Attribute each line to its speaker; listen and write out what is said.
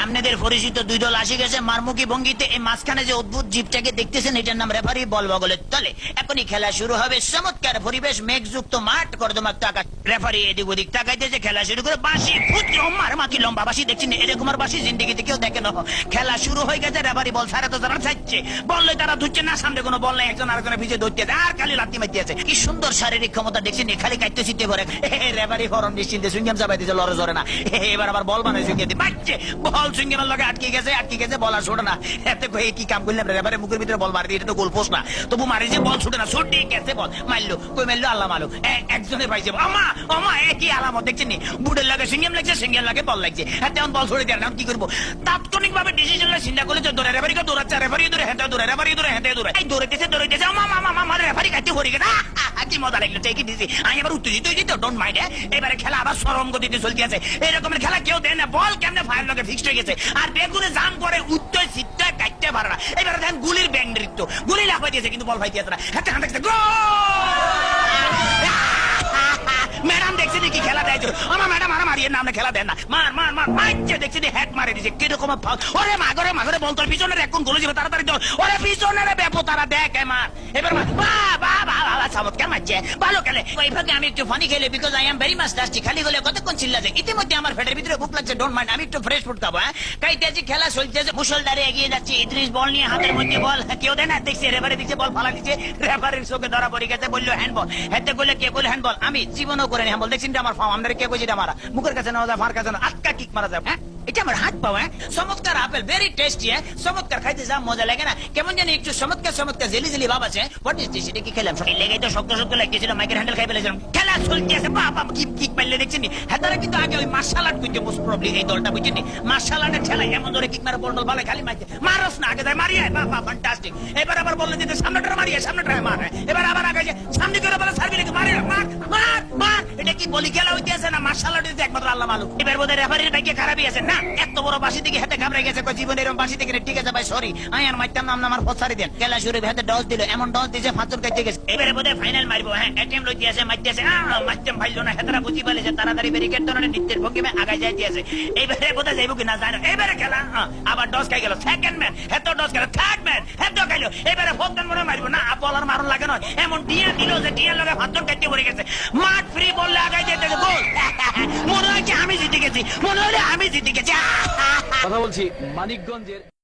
Speaker 1: আপনাদের পরিচিত দুই দল আসে গেছে মারমুখী ভঙ্গিতে। এই মাঝখানে যে অদ্ভুত জীবটাকে দেখতেছেন এটার নাম রেফারি, বল বগলের তলে। এখনই খেলা শুরু হবে। চমৎকার পরিবেশ, মেঘযুক্ত মাঠ, কর্দমাক্ত আকাশ। রেফারি এদিক ওদিক তাকাইতেছে, খেলা শুরু করে। বাঁশি পুত্র মারমাকি লম্বা বাঁশি দেখছেন, এরকম আর বাঁশি জিন্দিগিতে কেউ দেখে না। খেলা শুরু হয়ে গেছে। রেফারি বল ছাড়া তো তারা চাইছে, বললে তারা ধুচ্ছে না, সামনে কোনো বল নাই, একজন আরেকজনের পিছিয়ে ধরতে আর খালি লাত্তি মারতে আছে। কি সুন্দর শারীরিক ক্ষমতা দেখছেন, খালি কাটতে চিত্তে করে। রেফারি ফরম নিশ্চিন্তে সুইংগাম চাপাই দিয়েছে, লড়ে জরে না। এবার আবার বল বানাই সুইংগে দিয়ে বাচ্চে, বল সুইংগামের লগে আটকে গেছে, বল আর ছোটে না। এতে কই কি কাম করলাম, রেফারি মুখের ভিতরে বল মারি দিয়ে, এটা তো গোল পোস্ট না, তবু মারি যে বল ছুটে না, ছুটে গেছে বল, মারলো, কই মারলো আল্লাহ মালুম। একজনের পাইছে আমা আমা, একই আলামত দেখছেন নি, বুড়ের লাগে সুইংগাম লাগছে, সিঙ্গেল লাগে বল লাগছে। এখন বল ছড়ে দেয় না, কি করবো? তাৎক্ষণিক ভাবে ডিসিশন চিন্তা করলে যে দৌড়ে, রেফারিকে দৌড়াচ্ছে, রেফারি দৌড়ে হেঁটে দৌড়ে, রেফারি দৌড়ে হেঁটে দৌড়ে, এই দৌড়াইতেছে আমা রেফারি কাটতে হয়ে গেছে। কি মজা লাগলো, ঠিকই দিছি। আমি এবার উত্তেজিত হয়ে যেত, ডোন্ট মাইন্ড। এবারে খেলা আবার সরম গতিতে চলতে আছে। এরকমের খেলা কেউ দেয় না। বল কেমনে ফায়ার লগে ফিক্সড হয়ে গেছে, আর বেগুনে জাম করে উত্তর সিটটা কাটতে পারে না। এবারে দেখেন গুলির ব্যাং নৃত্য, গুলি লাফাই দিয়েছে কিন্তু বল ফাইতে না। হাতে হাতে ম্যাডাম দেখছি কি খেলা দেয়, আমার ম্যাডাম আর মারিয়ে নামে খেলা দেন না, মার মার মার মারছে, দেখছি হ্যাক মারে দিছে, কিরকম ওরে মাগরে বল তোর পিছনের এখন গোল যাবে, তাড়াতাড়ি দৌড়, ওরে পিছনের বেপো তারা দেখ মার, এবার মার, চমৎকার মারছে, ভালো খেলে। এইভাবে আমি একটু ফানি খেলে, because I am very much tasty. খালি গলে কতক্ষণ চিল্লা যায়, ইতিমধ্যে আমার পেটের ভিতরে ভুক লাগছে, ডোন্ট মাইন্ড, আমি একটু ফ্রেশ ফুড খাবো। কাইতেছি, খেলা চলতেছে, মুসলধারে এগিয়ে যাচ্ছে। ইদ্রিস বল নিয়ে, হাতের মধ্যে বল, কেউ দেয় না, দেখছি রেফারি দিচ্ছে, বল ফালা দিচ্ছে, রেফারির চোখে ধরা পড়ে গেছে, বললো হ্যান্ডবল। হেতে বললে কে বলে হ্যান্ডবল, আমি জীবনও করে হ্যান্ডবল দেখছি আমার ফার্ম, আমাদের কে কইছে মারা, মুখের কাছে নেওয়া যায়, ফার কাছে না, আটকা কিক মারা যায়। হ্যাঁ, এটা আমার হাত পাওয়া। চমৎকার আপেল, ভেরি টেস্টি। চমৎকার, খাইতে যা মজা লাগে না, কেমন জানি একটু চমৎকার জেলি জেলি ভাব আছে। What is this? এটা কি খেলাম? লেগে তো শক্ত লাগতেছিল, মাইকের হ্যান্ডেল খাই ফেলেছিলাম। খেলা চলতেছে, বাবা কিক পাইলে দেখছেন। হ্যাঁ, তারা কিন্তু আগে ওই মার্শাল আর্ট করতে মোস্ট প্রবলি, এই দলটা বুঝছেন, মার্শাল আর্টের ঠেলায় এমন ধরে কিক মারে, বল ভালো খালি মারতে, মারস না, আগে যায় মারিয়ে, বাবা ফ্যান্টাস্টিক। এবার আবার বললেন যে সামনেটা মারিয়ে, সামনেটা মারে, এবার আবার আগে সামনে করে বলে সার্ভি লেগে মারে, মার মার মার। এটা কি বলি খেলা হইতে আছে না মার্শাল আর্ট হইতে একমাত্র আল্লাহ মালুম। এবার বোধহয় রেফারির ভাগ্যে খারাপই আছে না, এত বড় বাসি থেকে হাতে ঘাবড়ে গেছে, জীবনে এরকম বাসি থেকে। ঠিক আছে ভাই, সরি, আমি আর মারতাম নাম আমার ফসারি দেন। খেলা শুরু হাতে ডস দিল, এমন ডস দিয়েছে ফাঁচুর কাটতে গেছে। এবারে বোধহয় ফাইনাল মারবো। হ্যাঁ, অ্যাটেম্প লইতে আছে, মারতে আছে, মারতাম ভাইলো না, হেতারা বুঝি পালিয়েছে, তাড়াতাড়ি ব্যারিকেড ধরনের নৃত্যের ভঙ্গিমে আগায় যাইতে আছে। এইবারে বোধহয় যাইব কিনা জানো। এবারে খেলা আবার ডস খাই গেল, সেকেন্ড ম্যান হেতো ডস গেল, থার্ড ম্যান হেতো খাইলো। এবারে ফোর্থ ম্যান মনে মারবো না, বলার মারণ লাগে নয়, এমন টিয়া দিল যে টিয়ার লগে ফাঁচুর কাটতে পড়ে গেছে। মাঠ ফ্রি বললে আগায় যেতে গোল। মনে হয় আমি জিতে গেছি, মনে হলে আমি জিতে গেছি।
Speaker 2: কথা বলছি মানিকগঞ্জের